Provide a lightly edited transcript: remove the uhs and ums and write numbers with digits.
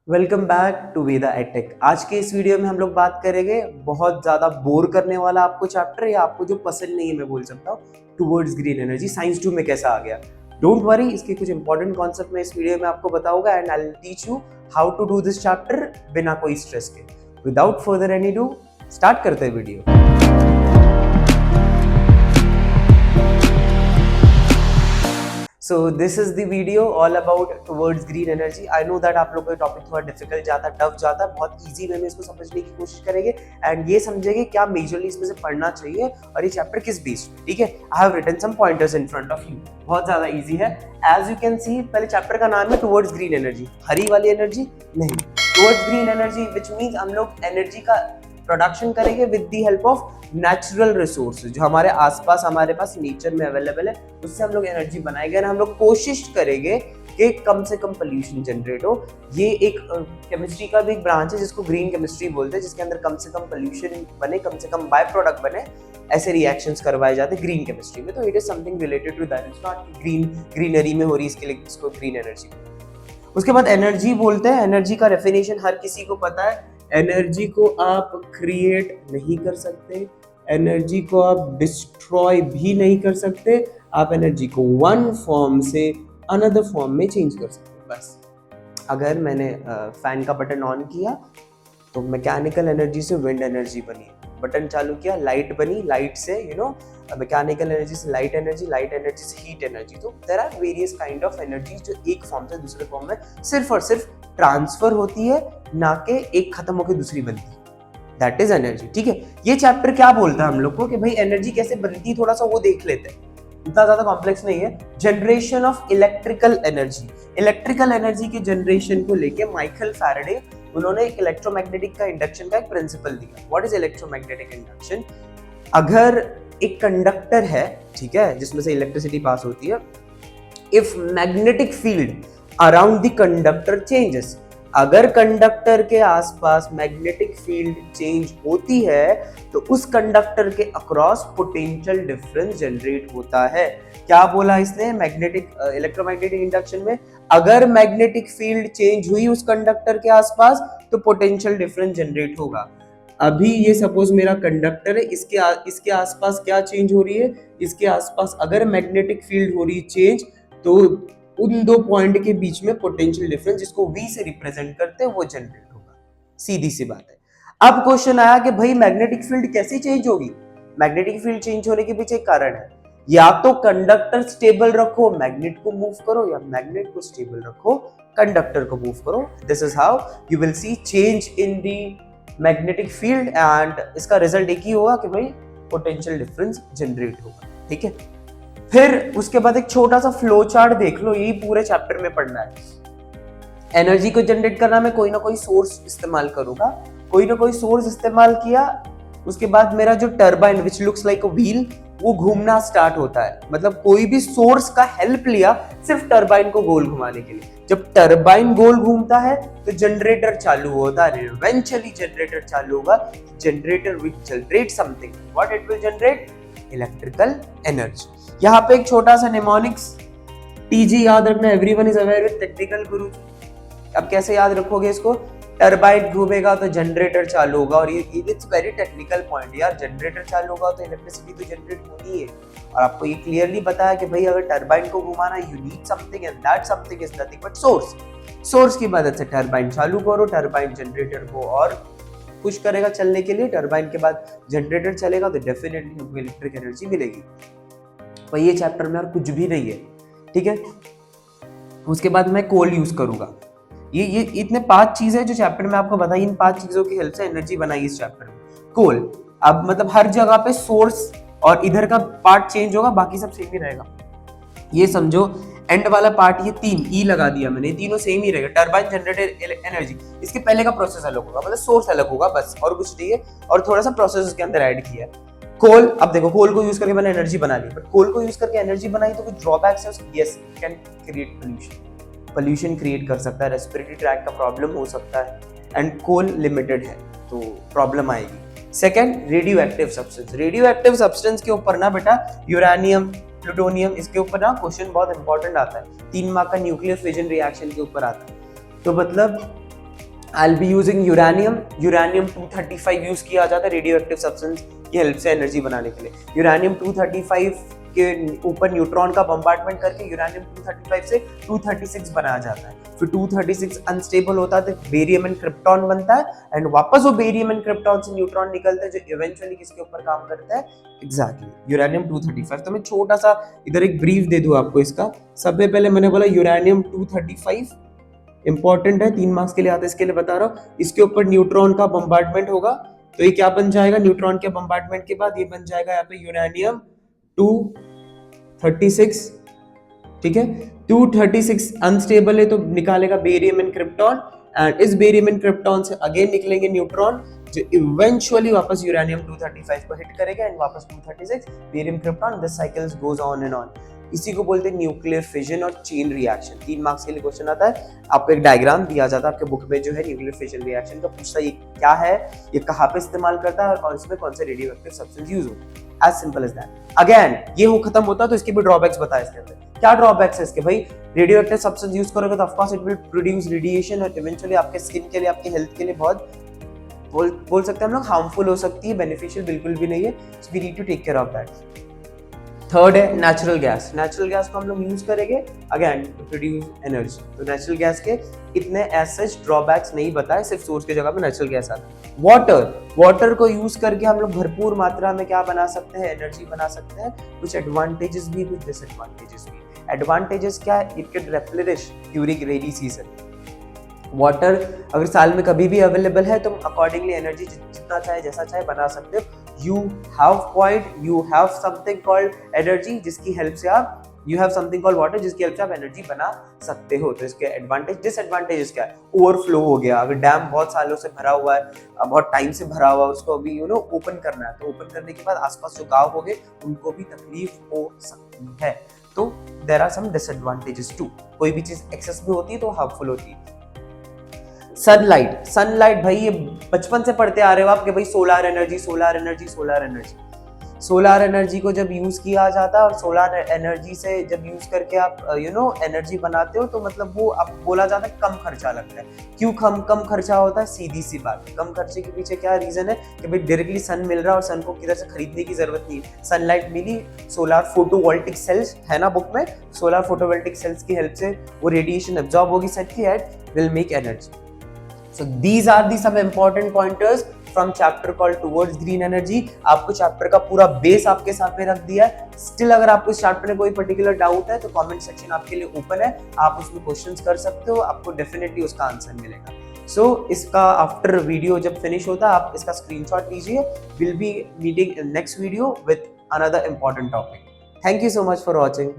Welcome back to वेदा एटेक। आज के इस वीडियो में हम लोग बात करेंगे बहुत ज़्यादा बोर करने वाला आपको चैप्टर या आपको जो पसंद नहीं है, मैं बोल सकता हूँ, टुवर्ड्स ग्रीन एनर्जी साइंस 2 में कैसा आ गया। डोंट वरी, इसके कुछ इंपॉर्टेंट कॉन्सेप्ट मैं इस वीडियो में आपको बताऊंगा and I will teach you how to do this chapter बिना कोई स्ट्रेस के। Without further ado start करते हैं video. So this is the video all about towards green energy. I know that आप लोगों को टॉपिक थोड़ा difficult जाता है, टफ जाता है, बहुत इजी वे में इसको समझने की कोशिश करेंगे एंड ये समझेंगे क्या मेजरली इसमें से पढ़ना चाहिए और ये चैप्टर किस बेस पे। ठीक है, I have written some pointers in front of you. बहुत ज्यादा इजी है। एज यू कैन सी, पहले चैप्टर का नाम है टुवर्ड्स ग्रीन एनर्जी। हरी वाली एनर्जी नहीं, towards green energy which means हम लोग एनर्जी का प्रोडक्शन करेंगे with the help of natural resources जो हमारे आसपास हमारे पास नेचर में अवेलेबल है, उससे हम लोग एनर्जी बनाएंगे और हम लोग कोशिश करेंगे कि कम से कम पोल्यूशन जनरेट हो। ये एक केमिस्ट्री का भी एक ब्रांच है जिसको ग्रीन केमिस्ट्री बोलते हैं, जिसके अंदर कम से कम पोल्यूशन बने, कम से कम बाय प्रोडक्ट बने, ऐसे रिएक्शंस करवाए जाते हैं ग्रीन केमिस्ट्री में। तो it is something related to that. It's not greenery में हो रही इसके लिए इसको ग्रीन एनर्जी। उसके बाद एनर्जी बोलते हैं। एनर्जी का डेफिनेशन हर किसी को पता है। एनर्जी को आप क्रिएट नहीं कर सकते, एनर्जी को आप डिस्ट्रॉय भी नहीं कर सकते, आप एनर्जी को वन फॉर्म से अनदर फॉर्म में चेंज कर सकते। बस अगर मैंने फैन का बटन ऑन किया तो मैकेनिकल एनर्जी से विंड एनर्जी बनी, बटन चालू किया लाइट बनी, लाइट से मैकेनिकल एनर्जी से लाइट एनर्जी से हीट एनर्जी। तो there are various kind of energy जो एक फॉर्म से दूसरे फॉर्म में सिर्फ और सिर्फ ट्रांसफर होती है, ना कि एक खत्म होकर दूसरी बनती है। That is energy. ठीक है, ये चैप्टर क्या बोलता है हम लोग को कि भाई एनर्जी कैसे बनती है, थोड़ा सा वो देख लेते हैं। इतना ज्यादा कॉम्प्लेक्स नहीं है। Generation of electrical energy. Electrical energy के जनरेशन को लेके माइकल फैराडे उन्होंने एक इलेक्ट्रोमैग्नेटिक का इंडक्शन का एक प्रिंसिपल दिया। What is electromagnetic induction? अगर एक कंडक्टर है, ठीक है, जिसमें से इलेक्ट्रिसिटी पास होती है, if magnetic field around the conductor changes, अगर कंडक्टर के आसपास मैग्नेटिक फील्ड चेंज होती है तो उस कंडक्टर के अक्रॉस पोटेंशियल डिफरेंस जनरेट होता है। क्या बोला इसने मैग्नेटिक इलेक्ट्रोमैग्नेटिक इंडक्शन में? अगर मैग्नेटिक फील्ड चेंज हुई उस कंडक्टर के आसपास तो पोटेंशियल डिफरेंस जनरेट होगा। अभी ये सपोज मेरा कंडक्टर है, इसके आसपास क्या चेंज हो रही है? इसके आसपास अगर मैग्नेटिक फील्ड हो रही है चेंज, तो उन दो पॉइंट के बीच में पोटेंशियल डिफरेंस जिसको V से रिप्रेजेंट करते हैं वो जनरेट होगा। सीधी सी बात है। अब क्वेश्चन आया कि भाई मैग्नेटिक फील्ड कैसे चेंज होगी? मैग्नेटिक फील्ड चेंज होने के पीछे एक कारण है। या तो कंडक्टर स्टेबल रखो, मैग्नेट को मूव करो, या मैग्नेट को स्टेबल रखो, कंडक्टर को मूव करो। This is how you will see change in the magnetic field and इसका रिजल्ट एक ही होगा कि भाई पोटेंशियल डिफरेंस जनरेट होगा। ठीक है, फिर उसके बाद एक छोटा सा फ्लो चार्ट देख लो, यही पूरे चैप्टर में पढ़ना है। एनर्जी को जनरेट करना मैं कोई ना कोई सोर्स इस्तेमाल करूंगा, कोई ना कोई सोर्स इस्तेमाल किया, उसके बाद मेरा जो turbine which looks like a wheel वो घूमना स्टार्ट होता है। मतलब कोई भी सोर्स का हेल्प लिया सिर्फ टरबाइन को गोल घुमाने के लिए। जब टरबाइन गोल घूमता है तो जनरेटर चालू होता है, इवेंचुअली जनरेटर चालू होगा। Generator will generate something. What it will generate? Electrical energy. यहाँ पे एक छोटा सा निमोनिक्स टीजी याद रखना। Everyone is aware with technical गुरु। अब कैसे याद रखोगे इसको? टरबाइन घूमेगा तो जनरेटर चालू होगा, और ये इट्स वेरी टेक्निकल पॉइंट यार। जनरेटर चालू होगा तो इलेक्ट्रिसिटी तो जनरेट होनी है, और आपको ये क्लियरली बताया कि भाई अगर टरबाइन को घुमाना you need something and that something is nothing but source. Source की मदद से टरबाइन चालू करो, टरबाइन जनरेटर को और पुश करेगा चलने के लिए। टरबाइन के बाद जनरेटर चलेगा तो डेफिनेटली हमको इलेक्ट्रिक एनर्जी मिलेगी। पर ये चैप्टर में और कुछ भी नहीं है। ठीक है, उसके बाद मैं कोल यूज करूंगा। ये इतने 5 चीजें जो चैप्टर में आपको बताई, इन 5 चीजों की हेल्प से एनर्जी बनाई इस चैप्टर में। कोल, अब मतलब हर जगह पे सोर्स और इधर का पार्ट चेंज होगा, बाकी सब सेम ही रहेगा। ये समझो एंड वाला पार्ट, ये 3 ई लगा दिया मैंने, तीनों सेम ही रहेगा। Turbine, generator, energy. इसके पहले का प्रोसेस अलग होगा, मतलब सोर्स अलग होगा बस, और कुछ नहीं है। और थोड़ा सा प्रोसेस उसके अंदर ऐड किया है। कोल, अब देखो कोल को यूज करके मैंने एनर्जी बना ली, बट कोल को यूज करके एनर्जी बनाई तो कुछ ड्रॉबैक्स है उसके। Yes, can create pollution create कर सकता है, रेस्पिरेटरी ट्रैक का प्रॉब्लम हो सकता है, एंड कोल लिमिटेड है तो प्रॉब्लम आएगी। Second, radio active substance. Radio active substance के ऊपर ना बेटा यूरेनियम, प्लूटोनियम, इसके ऊपर ना क्वेश्चन बहुत इंपॉर्टेंट आता है। 3 मार्क का न्यूक्लियर फिजन रिएक्शन के ऊपर आता है। तो मतलब I'll be using uranium 235 use किया जाता है रेडियो एक्टिव सब्सटेंस की हेल्प से एनर्जी बनाने के लिए। यूरेनियम 235 के ऊपर न्यूट्रॉन का बम्बार्टमेंट करके यूरेनियम 235 से 236 बनाया जाता है। फिर 236 अनस्टेबल होता है तो बेरियम एंड क्रिप्टॉन बनता है, एंड वापस वो बेरियम एंड क्रिप्टॉन से न्यूट्रॉन निकलता है जो इवेंचुअली किसके ऊपर काम करता है, एग्जैक्टली यूरेनियम 235। तो मैं छोटा सा इधर एक ब्रीफ दे दूं आपको इसका। सबसे पहले मैंने बोला यूरेनियम 235 इंपॉर्टेंट है, 3 मार्क्स के लिए आता है, इसके लिए बता रहा हूँ। इसके ऊपर न्यूट्रॉन का बम्बार्टमेंट होगा तो ये क्या बन जाएगा, न्यूट्रॉन के बम्बार्टमेंट के बाद ये बन जाएगा यहाँ पे यूरेनियम 236, ठीक है। 236 अनस्टेबल है तो निकालेगा बेरियम एंड क्रिप्टॉन, एंड इस बेरियम एंड क्रिप्टॉन से अगेन निकलेंगे न्यूट्रॉन जो इवेंचुअली वापस यूरेनियम 235 को हिट करेगा एंड वापस 236 barium krypton, this cycles goes on and on. इसी को बोलते हैं न्यूक्लियर फिजन और चेन रिएक्शन। 3 मार्क्स के लिए क्वेश्चन आता है, आपको एक डायग्राम दिया जाता है आपके बुक में जो है न्यूक्लियर फिजन रिएक्शन का, पूछता है ये क्या है, ये कहाँ पे इस्तेमाल करता है और इसमें कौन से रेडियो एक्टिव सब्सटेंस यूज होते हैं। As simple as that. Again ये हो खत्म होता तो इसके भी ड्रॉबैक्स बताए इसके अंदर। क्या ड्रॉबैक्स है इसके भाई, रेडियो एक्टिव सब्सटेंस यूज करोगे तो of course it will produce radiation और इवेंचुअली आपके स्किन के लिए, आपके हेल्थ के लिए बहुत बोल सकते हैं हम लोग हार्मफुल हो सकती है, बेनिफिशियल बिल्कुल भी नहीं है। So we need to take care of that. Third है नेचुरल गैस। नेचुरल गैस को हम लोग यूज करेंगे अगेन टू प्रोड्यूस एनर्जी। तो नेचुरल गैस के इतने एज ड्रॉबैक्स नहीं बताए, सिर्फ सोर्स की जगह पे नेचुरल गैस आता है। वाटर को यूज करके हम लोग भरपूर मात्रा में क्या बना सकते हैं, एनर्जी बना सकते हैं। कुछ एडवांटेजेस भी, कुछ डिसएडवांटेजेस भी। एडवांटेजेस क्या है, it can replenish during rainy season. Water अगर साल में कभी भी अवेलेबल है तो अकॉर्डिंगली एनर्जी जितना चाहे जैसा चाहे बना सकते हो। You have something called energy जिसकी हेल्प से आप you have something called water जिसकी हेल्प से आप एनर्जी बना सकते हो। तो इसके एडवांटेज डिसएडवांटेजेस क्या है, ओवरफ्लो हो गया, अगर डैम बहुत सालों से भरा हुआ है, बहुत टाइम से भरा हुआ है, उसको अभी ओपन करना है, तो ओपन करने के बाद आसपास जो गांव होंगे उनको भी तकलीफ हो सकती है। तो there are some disadvantages too. कोई भी चीज एक्सेस में होती है तो हार्मफुल होती है। सनलाइट भाई ये बचपन से पढ़ते आ रहे हो आप कि भाई सोलर एनर्जी को जब यूज किया जाता है और सोलर एनर्जी से जब यूज करके आप एनर्जी बनाते हो तो मतलब वो आप बोला जाता है कम खर्चा लगता है। क्यों कम खर्चा होता है, सीधी सी बात, कम खर्चे के पीछे क्या रीजन है कि भाई डायरेक्टली सन मिल रहा है और सन को किधर से खरीदने की जरूरत नहीं है। सनलाइट मिली, सोलर फोटोवोल्टिक सेल्स है ना बुक में, सोलर फोटोवोल्टिक सेल्स की हेल्प से वो रेडिएशन एब्जॉर्ब होगी सन की and will make energy. So these are the some important pointers from chapter called Towards Green Energy। आपको चैप्टर का पूरा बेस आपके सामने रख दिया है। स्टिल अगर आपको इस चैप्टर में कोई पर्टिकुलर डाउट है तो कमेंट सेक्शन आपके लिए ओपन है, आप उसमें क्वेश्चंस कर सकते हो, आपको डेफिनेटली उसका आंसर मिलेगा। सो इसका आफ्टर वीडियो जब फिनिश होता है आप इसका स्क्रीनशॉट लीजिए। Will be meeting in next video with another important topic. Thank you so much for watching.